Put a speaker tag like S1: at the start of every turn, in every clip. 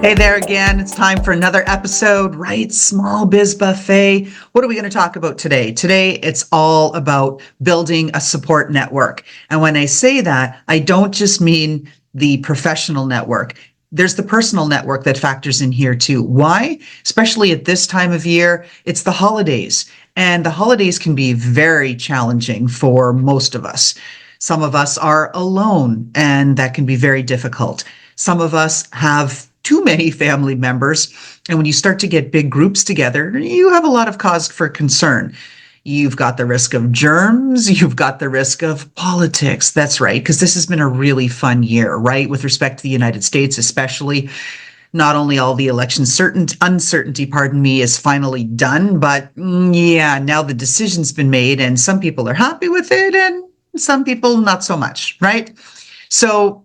S1: Hey there again. It's time for another episode, right? Small Biz Buffet. What are we going to talk about today? Today, it's all about building a support network. And when I say that, I don't just mean the professional network. There's the personal network that factors in here too. Why? Especially at this time of year, it's the holidays. And the holidays can be very challenging for most of us. Some of us are alone, and that can be very difficult. Some of us have too many family members. And when you start to get big groups together, you have a lot of cause for concern. You've got the risk of germs. You've got the risk of politics. That's right, because this has been a really fun year, right? With respect to the United States, especially. Not only all the election uncertainty, is finally done, but now the decision's been made and some people are happy with it and some people not so much, right? So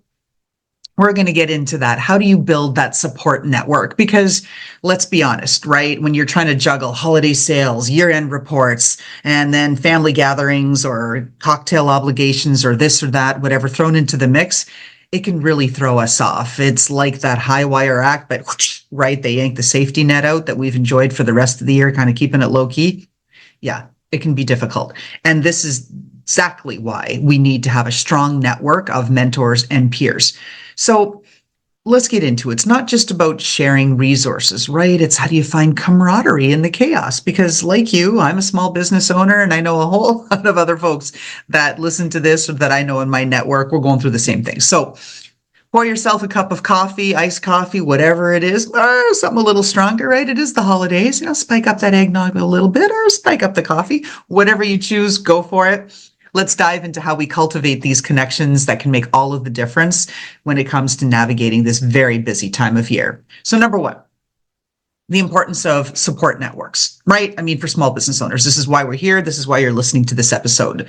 S1: we're going to get into that. How do you build that support network? Because let's be honest, right? When you're trying to juggle holiday sales, year-end reports, and then family gatherings or cocktail obligations or this or that, whatever thrown into the mix, it can really throw us off. It's like that high wire act, but right, they yank the safety net out that we've enjoyed for the rest of the year, kind of keeping it low key. Yeah, it can be difficult. And this is exactly why we need to have a strong network of mentors and peers. So let's get into it. It's not just about sharing resources, right? It's how do you find camaraderie in the chaos? Because like you, I'm a small business owner and I know a whole lot of other folks that listen to this or that I know in my network. We're going through the same thing. So pour yourself a cup of coffee, iced coffee, whatever it is, or something a little stronger, right? It is the holidays. Spike up that eggnog a little bit or spike up the coffee. Whatever you choose, go for it. Let's dive into how we cultivate these connections that can make all of the difference when it comes to navigating this very busy time of year. So number one, the importance of support networks, right? I mean, for small business owners, this is why we're here. This is why you're listening to this episode.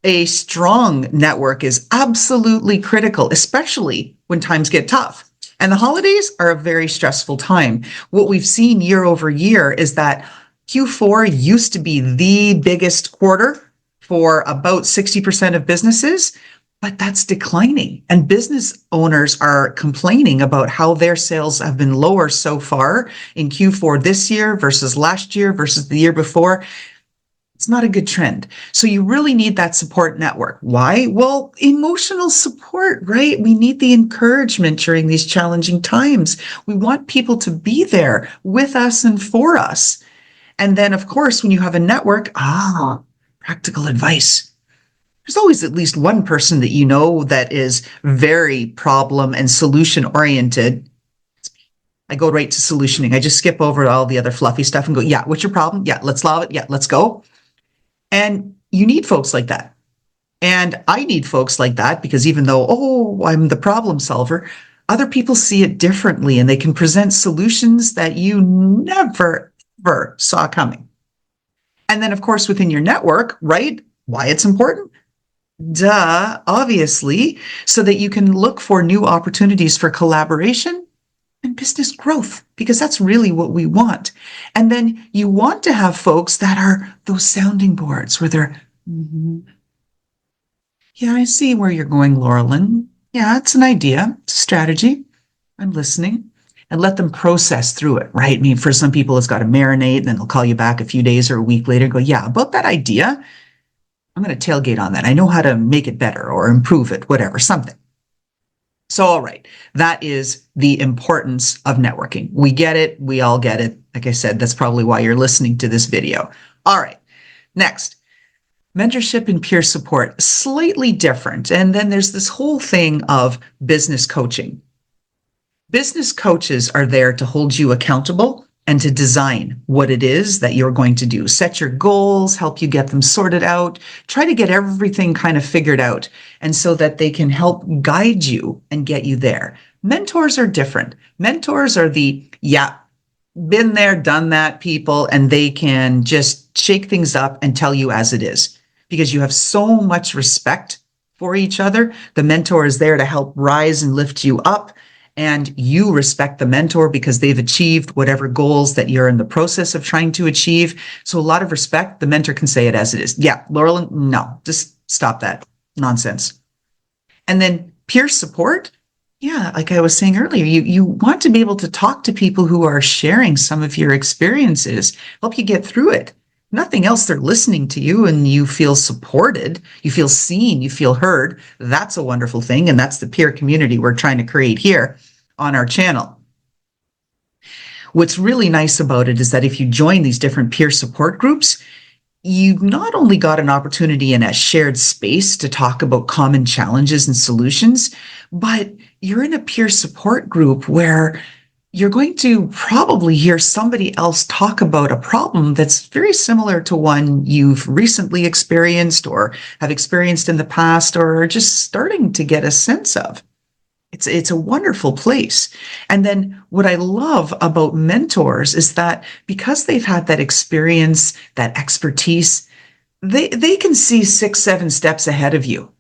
S1: A strong network is absolutely critical, especially when times get tough. And the holidays are a very stressful time. What we've seen year over year is that Q4 used to be the biggest quarter for about 60% of businesses, but that's declining. And business owners are complaining about how their sales have been lower so far in Q4 this year versus last year versus the year before. It's not a good trend. So you really need that support network. Why? Well, emotional support, right? We need the encouragement during these challenging times. We want people to be there with us and for us. And then, of course, when you have a network, practical advice. There's always at least one person that you know that is very problem and solution oriented. I go right to solutioning. I just skip over all the other fluffy stuff and go, yeah, what's your problem? Yeah, let's solve it. Yeah, let's go. And you need folks like that. And I need folks like that because even though, I'm the problem solver, other people see it differently and they can present solutions that you never, ever saw coming. And then, of course, within your network, right? Why it's important? Duh, obviously, so that you can look for new opportunities for collaboration and business growth, because that's really what we want. And then you want to have folks that are those sounding boards where they're, yeah, I see where you're going, Laurelyn. Yeah, it's an idea, it's a strategy. I'm listening. And let them process through it, right? I mean, for some people, it's got to marinate, and then they'll call you back a few days or a week later and go, yeah, about that idea, I'm going to tailgate on that. I know how to make it better or improve it, whatever, something. So, all right, that is the importance of networking. We get it. We all get it. Like I said, that's probably why you're listening to this video. All right, next, mentorship and peer support, slightly different. And then there's this whole thing of business coaching. Business coaches are there to hold you accountable and to design what it is that you're going to do. Set your goals, help you get them sorted out, try to get everything kind of figured out, and so that they can help guide you and get you there. Mentors are different. Mentors are the, been there, done that people, and they can just shake things up and tell you as it is. Because you have so much respect for each other. The mentor is there to help rise and lift you up. And you respect the mentor because they've achieved whatever goals that you're in the process of trying to achieve. So a lot of respect. The mentor can say it as it is. Yeah, Laurelyn, no, just stop that nonsense. And then peer support. Yeah, like I was saying earlier, you want to be able to talk to people who are sharing some of your experiences, help you get through it. Nothing else, they're listening to you and you feel supported, you feel seen, you feel heard. That's a wonderful thing. And that's the peer community we're trying to create here on our channel. What's really nice about it is that if you join these different peer support groups, you've not only got an opportunity in a shared space to talk about common challenges and solutions, but you're in a peer support group where you're going to probably hear somebody else talk about a problem that's very similar to one you've recently experienced or have experienced in the past or are just starting to get a sense of. It's a wonderful place. And then what I love about mentors is that because they've had that experience, that expertise, they can see 6, 7 steps ahead of you.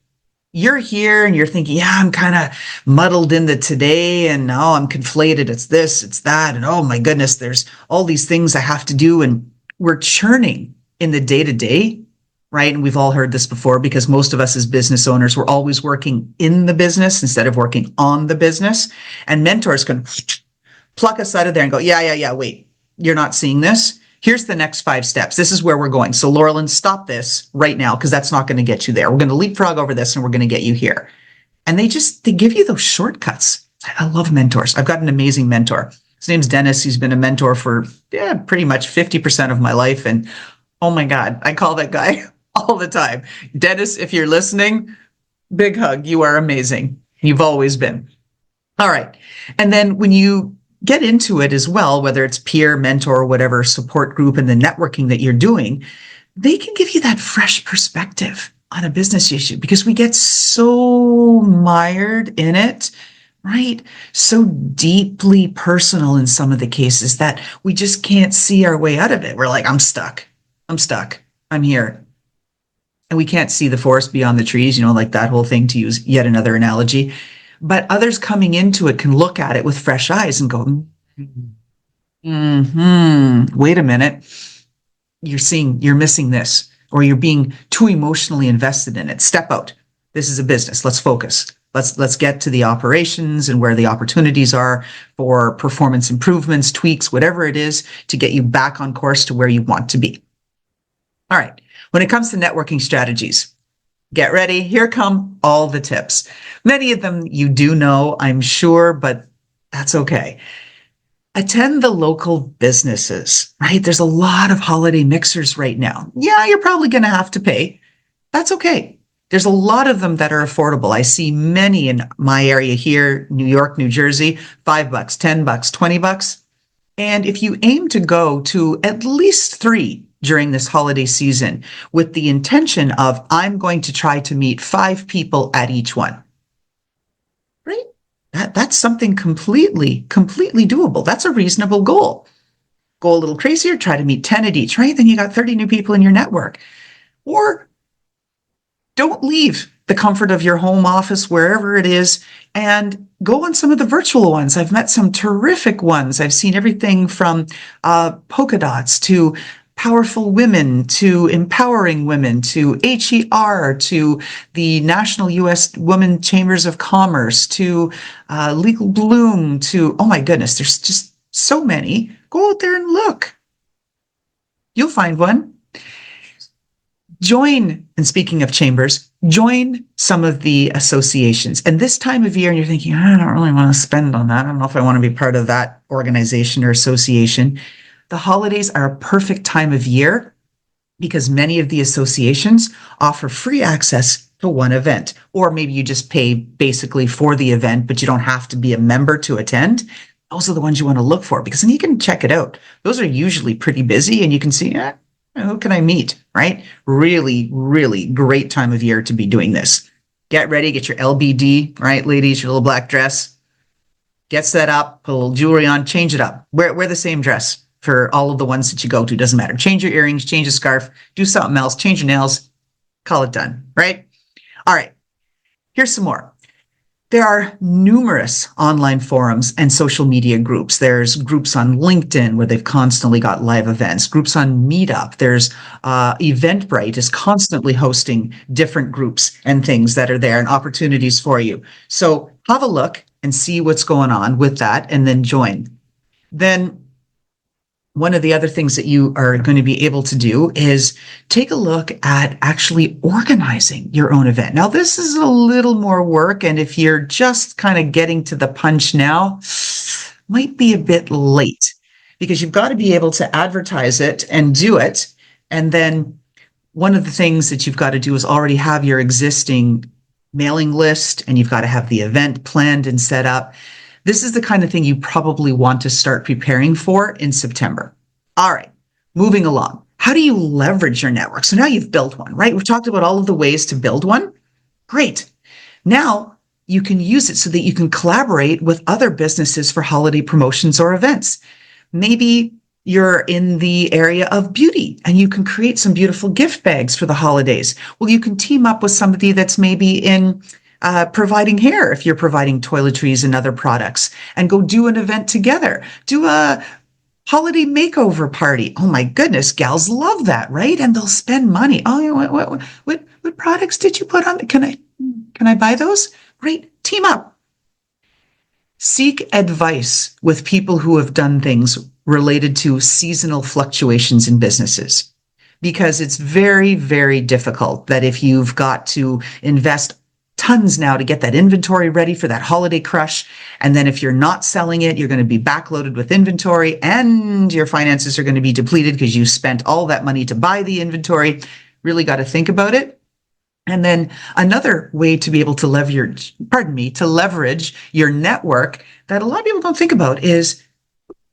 S1: You're here and you're thinking, yeah, I'm kind of muddled in the today and oh, I'm conflated. It's this, it's that. And oh my goodness, there's all these things I have to do. And we're churning in the day to day, right? And we've all heard this before because most of us as business owners, we're always working in the business instead of working on the business. And mentors can pluck us out of there and go, yeah, wait, you're not seeing this. Here's the next 5 steps. This is where we're going. So Laurelyn, stop this right now because that's not going to get you there. We're going to leapfrog over this and we're going to get you here. And they give you those shortcuts. I love mentors. I've got an amazing mentor. His name's Dennis. He's been a mentor for pretty much 50% of my life. And oh my God, I call that guy all the time. Dennis, if you're listening, big hug. You are amazing. You've always been. All right. And then when you get into it as well, whether it's peer, mentor, or whatever support group and the networking that you're doing, they can give you that fresh perspective on a business issue because we get so mired in it, right? So deeply personal in some of the cases that we just can't see our way out of it. We're like, I'm stuck. I'm here. And we can't see the forest beyond the trees, like that whole thing, to use yet another analogy. But others coming into it can look at it with fresh eyes and go, wait a minute, you're missing this, or you're being too emotionally invested in it. Step out. This is a business. Let's focus. Let's get to the operations and where the opportunities are for performance improvements, tweaks, whatever it is, to get you back on course to where you want to be. All right. When it comes to networking strategies, get ready. Here come all the tips. Many of them you do know, I'm sure, but that's okay. Attend the local businesses, right? There's a lot of holiday mixers right now. Yeah, you're probably going to have to pay. That's okay. There's a lot of them that are affordable. I see many in my area here, New York, New Jersey, $5, $10, $20. And if you aim to go to at least 3 during this holiday season with the intention of, I'm going to try to meet 5 people at each one, right? That's something completely doable. That's a reasonable goal. Go a little crazier, try to meet 10 at each, right? Then you got 30 new people in your network. Or don't leave the comfort of your home office, wherever it is, and go on some of the virtual ones. I've met some terrific ones. I've seen everything from polka dots to powerful women to empowering women to HER to the National U.S. Women Chambers of Commerce to Legal Bloom to, oh my goodness, there's just so many. Go out there and look. You'll find one. Join, and speaking of chambers, join some of the associations. And this time of year, and you're thinking, I don't really want to spend on that. I don't know if I want to be part of that organization or association. The holidays are a perfect time of year because many of the associations offer free access to one event, or maybe you just pay basically for the event, but you don't have to be a member to attend. Those are the ones you want to look for because then you can check it out. Those are usually pretty busy and you can see, who can I meet, right? Really, really great time of year to be doing this. Get ready, get your LBD, right, ladies, your little black dress. Get set up, put a little jewelry on, change it up. Wear the same dress for all of the ones that you go to. Doesn't matter. Change your earrings, change a scarf, do something else, change your nails, call it done, right? All right, here's some more. There are numerous online forums and social media groups. There's groups on LinkedIn where they've constantly got live events, groups on Meetup. There's Eventbrite is constantly hosting different groups and things that are there and opportunities for you. So have a look and see what's going on with that and then join. Then one of the other things that you are going to be able to do is take a look at actually organizing your own event. Now, this is a little more work, and if you're just kind of getting to the punch now, might be a bit late because you've got to be able to advertise it and do it. And then one of the things that you've got to do is already have your existing mailing list, and you've got to have the event planned and set up. This is the kind of thing you probably want to start preparing for in September. All right, moving along. How do you leverage your network? So now you've built one, right? We've talked about all of the ways to build one. Great. Now you can use it so that you can collaborate with other businesses for holiday promotions or events. Maybe you're in the area of beauty and you can create some beautiful gift bags for the holidays. Well, you can team up with somebody that's maybe in providing hair, if you're providing toiletries and other products, and go do an event together. Do a holiday makeover party. Oh my goodness, gals love that, right? And they'll spend money. Oh, what products did you put on? Can I buy those? Great, team up. Seek advice with people who have done things related to seasonal fluctuations in businesses, because it's very, very difficult that if you've got to invest tons now to get that inventory ready for that holiday crush, and then if you're not selling it, you're going to be backloaded with inventory and your finances are going to be depleted because you spent all that money to buy the inventory. Really got to think about it. And then another way to be able to leverage your network that a lot of people don't think about is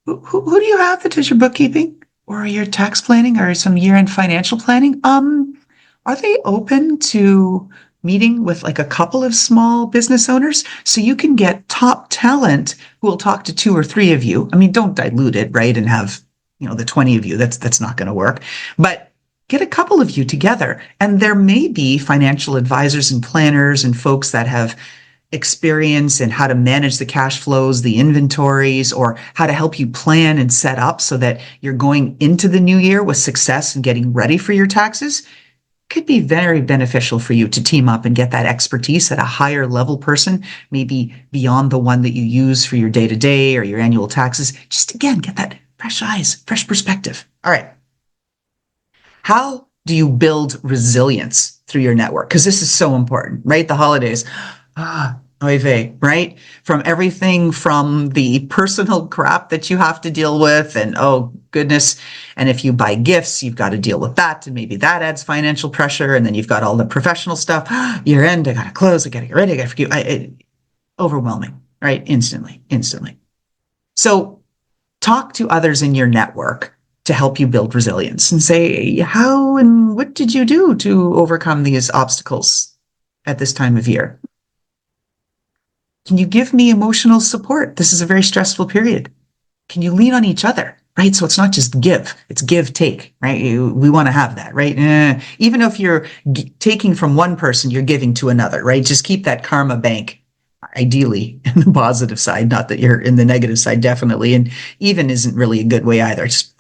S1: who do you have that does your bookkeeping or your tax planning or some year-end financial planning? Are they open to meeting with like a couple of small business owners so you can get top talent who will talk to two or three of you? I mean, don't dilute it, right? And have, the 20 of you. That's not going to work. But get a couple of you together. And there may be financial advisors and planners and folks that have experience in how to manage the cash flows, the inventories, or how to help you plan and set up so that you're going into the new year with success and getting ready for your taxes. Could be very beneficial for you to team up and get that expertise at a higher level person, maybe beyond the one that you use for your day-to-day or your annual taxes. Just again, get that fresh eyes, fresh perspective. All right. How do you build resilience through your network? Because this is so important, right? The holidays, oy vey, right? From everything from the personal crap that you have to deal with, and oh goodness, and if you buy gifts, you've got to deal with that, and maybe that adds financial pressure, and then you've got all the professional stuff. Year end, I got to close, I got to get ready, I got to forgive. Overwhelming, right? Instantly. So talk to others in your network to help you build resilience and say, how and what did you do to overcome these obstacles at this time of year? Can you give me emotional support? This is a very stressful period. Can you lean on each other, right? So it's not just give, it's give, take, right? We want to have that, right? Even if you're taking from one person, you're giving to another, right? Just keep that karma bank, ideally in the positive side, not that you're in the negative side, definitely. And even isn't really a good way either. Just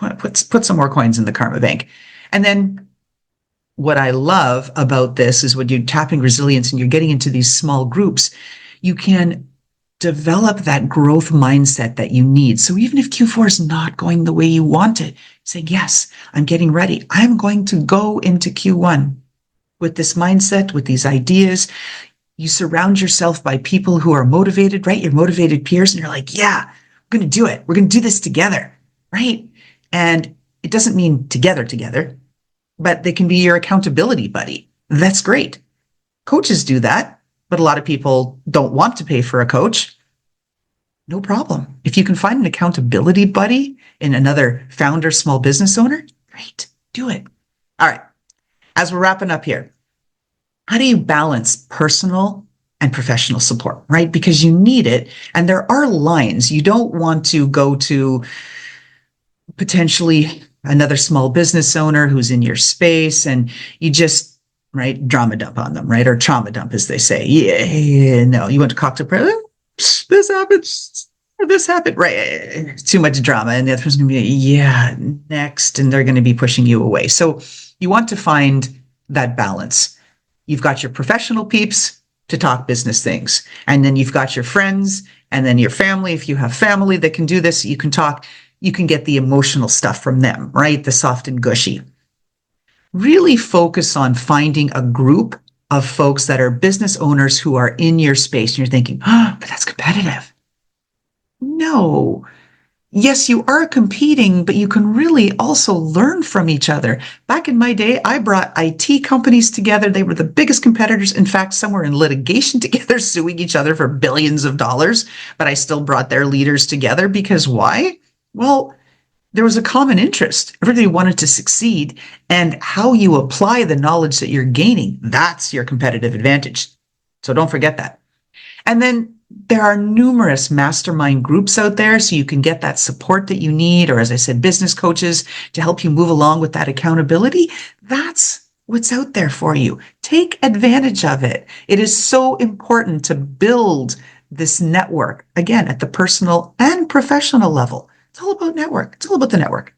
S1: put some more coins in the karma bank. And then what I love about this is when you're tapping resilience and you're getting into these small groups, you can develop that growth mindset that you need. So even if Q4 is not going the way you want it, say, yes, I'm getting ready. I'm going to go into Q1 with this mindset, with these ideas. You surround yourself by people who are motivated, right? Your motivated peers, and you're like, yeah, we're going to do it. We're going to do this together, right? And it doesn't mean together, but they can be your accountability buddy. That's great. Coaches do that. But a lot of people don't want to pay for a coach. No problem. If you can find an accountability buddy in another founder, small business owner, great, do it. All right. As we're wrapping up here, how do you balance personal and professional support, right? Because you need it. And there are lines. You don't want to go to potentially another small business owner who's in your space and you just, right, drama dump on them, right? Or trauma dump, as they say. Yeah, no, you went to cocktail party, this happened, right? Too much drama. And the other person's going to be, yeah, next. And they're going to be pushing you away. So you want to find that balance. You've got your professional peeps to talk business things. And then you've got your friends And then your family, if you have family that can do this, you can talk, you can get the emotional stuff from them, right? The soft and gushy. Really focus on finding a group of folks that are business owners who are in your space. And you're thinking, oh, but that's competitive. No. Yes, you are competing, but you can really also learn from each other. Back in my day, I brought IT companies together. They were the biggest competitors. In fact, some were in litigation together, suing each other for billions of dollars. But I still brought their leaders together because why? Well, there was a common interest. Everybody wanted to succeed. And how you apply the knowledge that you're gaining, that's your competitive advantage. So don't forget that. And then there are numerous mastermind groups out there, so you can get that support that you need, or as I said, business coaches to help you move along with that accountability. That's what's out there for you. Take advantage of it. It is so important to build this network, again, at the personal and professional level. It's all about network. It's all about the network.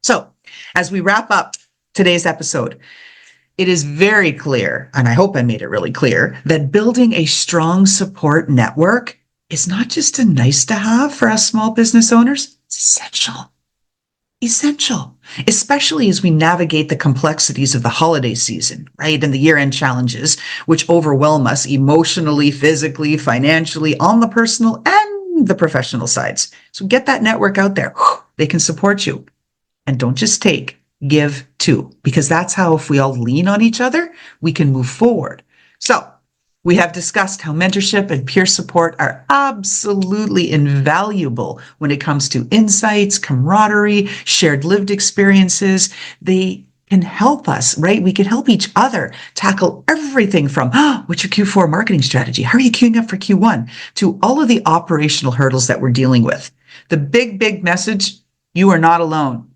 S1: So as we wrap up today's episode, it is very clear, and I hope I made it really clear, that building a strong support network is not just a nice to have for us small business owners. It's essential. Essential, especially as we navigate the complexities of the holiday season, right? And the year-end challenges, which overwhelm us emotionally, physically, financially, on the personal and the professional sides. So get that network out there. They can support you. And don't just take, give too, because that's how, if we all lean on each other, we can move forward. So we have discussed how mentorship and peer support are absolutely invaluable when it comes to insights, camaraderie, shared lived experiences. They can help us, right? We can help each other tackle everything from, what's your Q4 marketing strategy? How are you queuing up for Q1? To all of the operational hurdles that we're dealing with. The big message, you are not alone.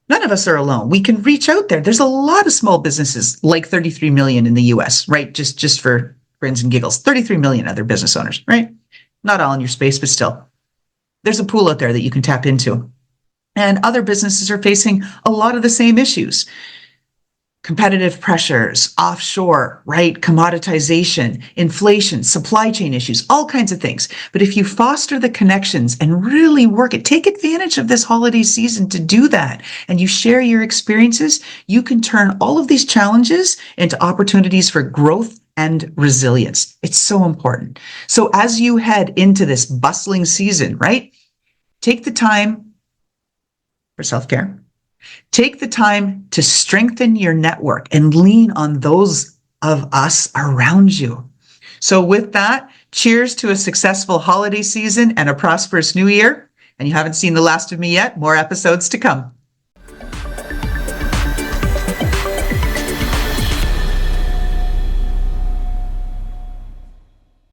S1: None of us are alone. We can reach out there. There's a lot of small businesses, like 33 million in the US, right? Just for grins and giggles, 33 million other business owners, right? Not all in your space, but still. There's a pool out there that you can tap into. And other businesses are facing a lot of the same issues. Competitive pressures, offshore, right? Commoditization, inflation, supply chain issues, all kinds of things. But if you foster the connections and really work it, take advantage of this holiday season to do that, and you share your experiences, you can turn all of these challenges into opportunities for growth and resilience. It's so important. So as you head into this bustling season, right? Take the time for self-care. Take the time to strengthen your network and lean on those of us around you. So with that, cheers to a successful holiday season and a prosperous new year. And you haven't seen the last of me yet, more episodes to come.